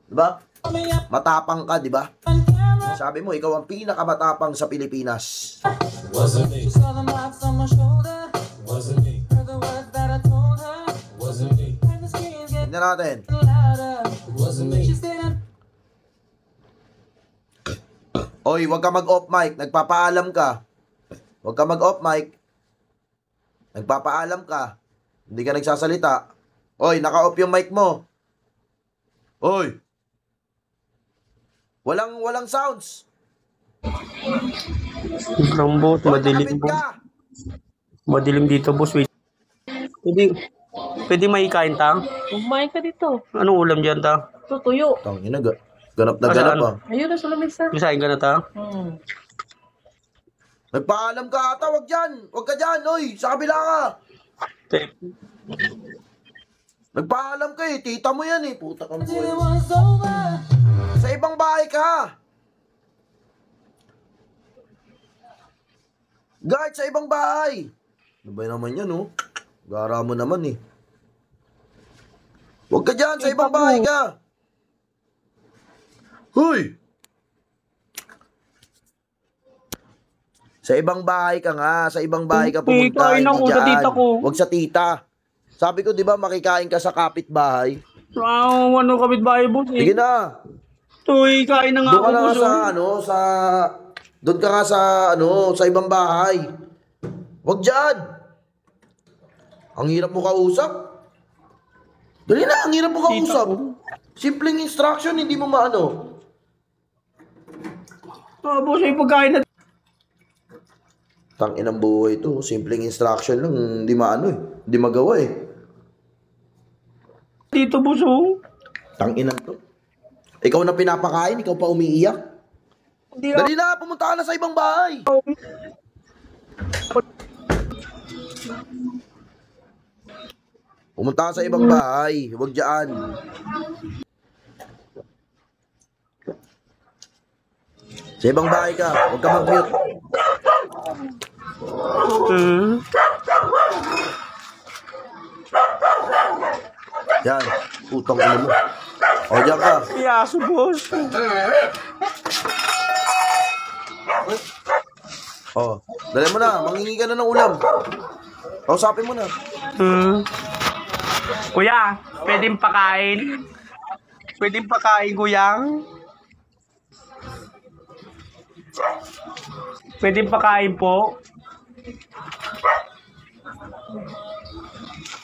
Di ba? Matapang ka, di ba? Sabi mo, ikaw ang pinakamatapang sa Pilipinas. Wasn't me. Wasn't me. Wasn't me. Tingnan natin. Wasn't me. Oy, wag ka mag-off mic. Nagpapaalam ka. Wag ka mag-off mic. Nagpapaalam ka. Hindi ka nagsasalita. Oy, naka-off yung mic mo. Oy. Walang sounds. Lang boss, Oy, madilim nakapit boss. ka. Madilim dito boss, wait. Pwede maikain ta? Kumain ka dito. Anong ulam dyan ta? Tutuyo. Tangina, ganap na ganap ah. Ayun na sa lamesa. Isahin ka na ta? Nagpaalam ka ata, wag dyan. Wag ka dyan, oy. Sa kabila ka. Nagpaalam ka eh. Tita mo yan eh. Puta kang boy. Sa ibang bahay ka. Guard, sa ibang bahay. Ano ba naman yan, oh? Gara mo naman eh. Huwag ka dyan, sa ibang bahay ka. Huy! Sa ibang bahay ka nga. Sa ibang bahay ka pumunta. Kain ako sa tita ko. Huwag sa tita. Sabi ko, di ba, makikain ka sa kapitbahay? Ano kapitbahay boss eh. Sige na. Tuy, kain na nga Doon ka ako na boss. sa, doon ka nga sa, sa ibang bahay. Huwag dyan. Ang hirap mo kausap. Dali na, ang hirap mo kausap. Simpleng instruction, hindi mo maano. Boss, ay pagkain na. Tangin ang buhay ito. Simpleng instruction lang, hindi maano eh. Hindi magawa eh. Dito boss oh. Tanginan to. Ikaw na pinapakain, ikaw pa umiiyak. Dali na, pumunta ka na sa ibang bahay. Pumunta ka sa ibang bahay. Huwag dyan. Sa ibang bahay ka. Huwag ka mag-mute. Yan. Utang ino mo. O, dyan ka. Yaso boss. O, dali mo na. Mangingi ka na ng ulam. Kausapin mo na. Kuya, pwedeng pakain? Pwedeng pakain, kuya? Pwedeng pakain po?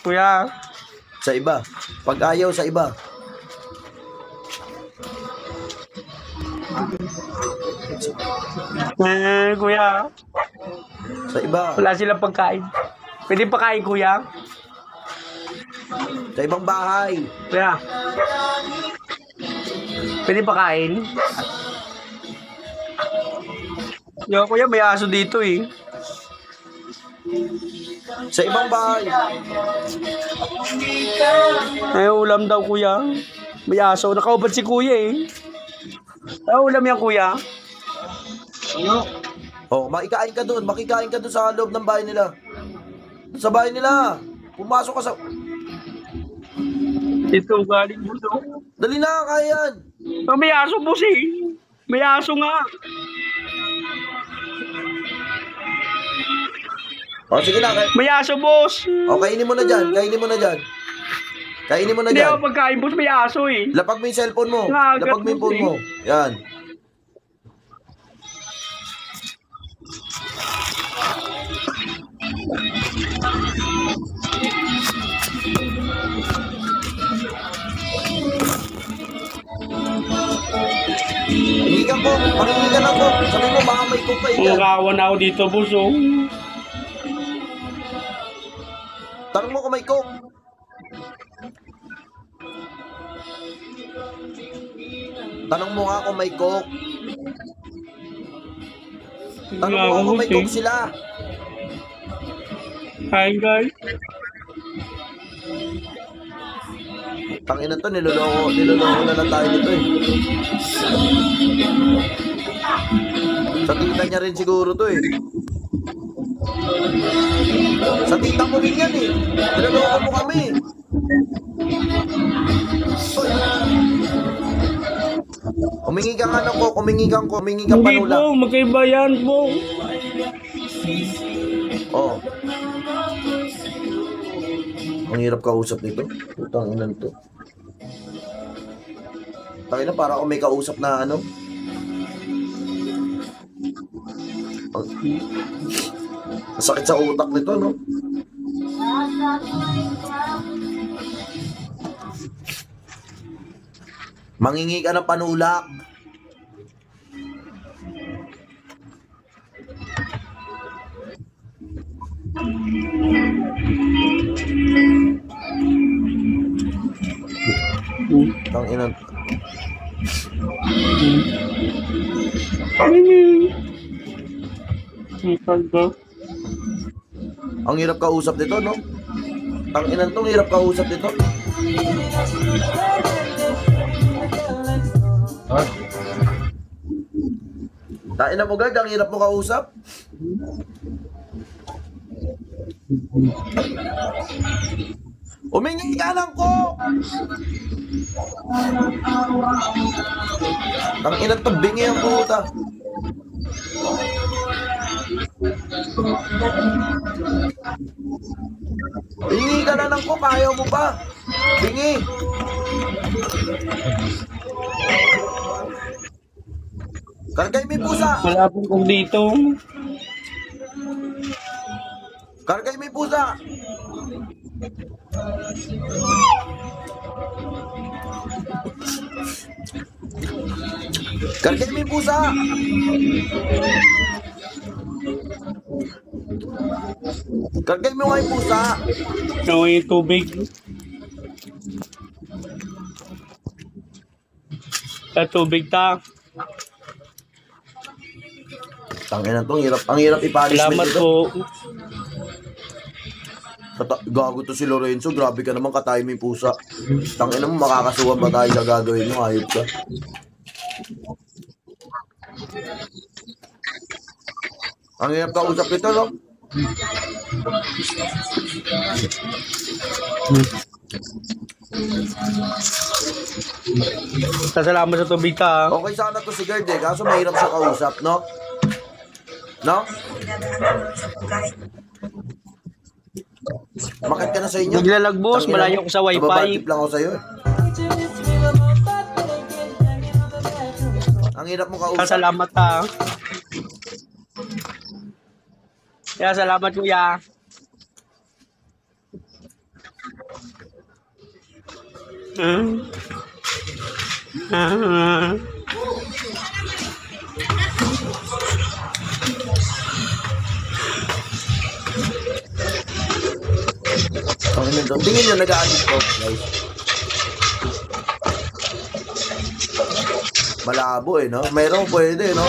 Kuya? Sa iba. Pag ayaw, sa iba. Kuya? Sa iba. Wala silang pagkain. Pwedeng pakain, kuya? Sa ibang bahay. Kuya? Pwedeng pakain? Yo, kuya, may aso dito eh. Sa ibang bahay. Ay, ulam daw, kuya. May aso. Nakaubad si kuya eh. Ay, ulam yan, kuya. Oh, makikain ka doon. Makikain ka doon sa loob ng bahay nila. Sa bahay nila. Pumasok ka sa... Ito, galing mo daw. Dali na, kaya yan. Oh, may aso, boss eh. May aso nga. O, sige na. May aso, boss. O, kainin mo na dyan. Kainin mo na dyan. Kainin mo na Hindi dyan. ako pagkain, boss. May aso eh. Lapag mo yung cellphone mo. Nagat Lapag mo yung mo, phone mo. Yan. Hingigan ko. Pakingigan ako. Sabi mo, baka may cook pa yan. Nakawan ako dito, boss oh. Tanong mo kung may cook. Tanong mo nga kung may cook. Tanong mo nga kung may cook sila. Hi, guys. Tangina to, niloloko na lang tayo nito eh. Sa tita niya rin siguro to eh. Sa tita mo rin yan eh. Niloloko mo kami. Humingi ka nga ko, humingi ka Hindi panula. po, magkaiba yan po. Oh. Ang hirap kausap nito. Putang ina nito. Tangina, para ako may kausap na ano. Masakit sa utak nito, no? Mangingi ka ng panulak. Tangina. Ang hirap kausap nito, no? Tanginan tong hirap kausap nito. Tain mo, guard, ang hirap mo kausap. Umingi ka lang ko. Tanginan to, bingi ang puta. Bingi ka na lang ko, ayaw mo pa. Bingi. Kargay mo yung pusa. Malapit ko dito. Kargay mo yung pusa. Kargay mo yung pusa. Kargay mo nga yung pusa. Ito yung tubig. Sa tubig ta. Tanginan to, ang hirap i-punishment Salamat ito. po. Gago to si Lorenzo, grabe ka naman, katay mo yung pusa. Tanginan mo, makakasuhan ba tayo sa gagawin mo, hayop ka. Ang hirap kausap ito, no? Salamat sa tubig ta. Okay sana to si Gerd eh, kaso mahirap siya kausap, no? No? Makit ka na sa inyo. Naglalag, boss. Tangina Malayo mo, ko sa wifi. nababadtip lang ako sa'yo eh. Ang hirap mo kausap. Salamat ta. Kaya salamat kuya. Tingin nyo, nag-a-addict ko, guys. Malabo eh, no? Mayroong pwede, no?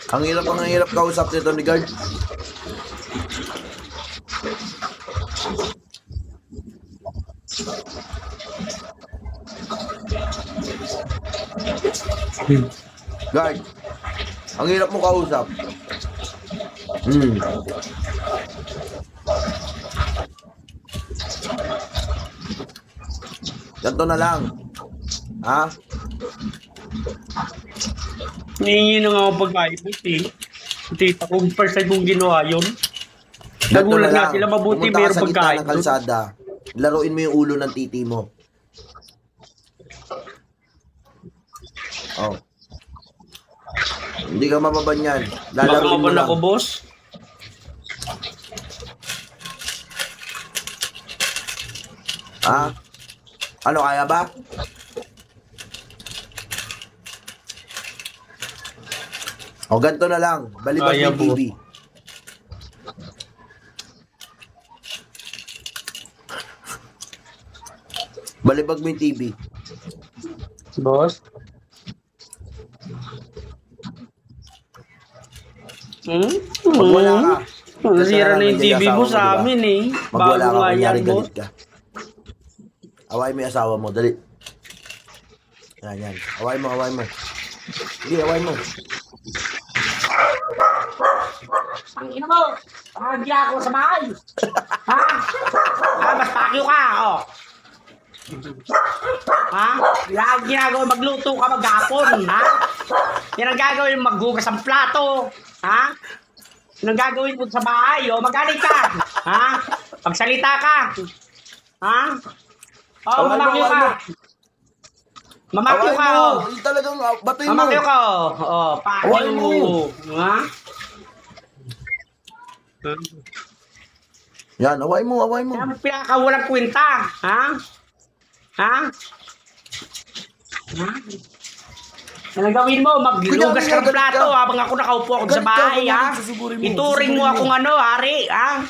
Ang hirap kausap nito ni Guard. Guard, ang hirap mo kausap. Ganto na lang. Ha? Hihingi na nga ako pagkain eh. Tita ko, first time kong ginawa yun. Ganto Nagulat na nga lang. sila, mabuti Pumunta ka mayroong sa gitna pagkain ng kalsada. Laruin mo yung ulo ng titi mo. Oh. Hindi ka mababan yan. Lalaruin mo Makakapon lang. ako, boss. Ha? Ano, kaya ba? O, ganito na lang. Balibag Kaya yung po. TV. Balibag mo yung TV. Boss? Pag wala ka. Nasira na yung TV mo sa amin eh. Pag wala Bago ka, nga kunyari yan, boss. galit ka. Away mo yung asawa mo. Dali. Yan. Away mo. Hindi, away mo. Ang ina mo! Hindi ako sa bahay! Ha? Mas pakyo ka, oh! Ha? Yan ginagawa, magluto ka maghapon, ha? Yan ang gagawin, maghugas ang plato, ha? Yan ang gagawin mo sa bahay, oh, magaling ka, ha? Pagsalita ka, ha? Oh, mamakyo ka. Mamakyo ka, oh. Hindi talagang batuin mo. Mamakyo ka, oh. Oh, pakyo Hawain mo. ha? Yan, away mo. Yan ang pinakawalang kwenta, ha? Ha? Ha? Ano gawin mo? Maglugas ka ng plato habang ako nakaupo ako sa bahay, ha? Ituring mo akong ano, hari, ha?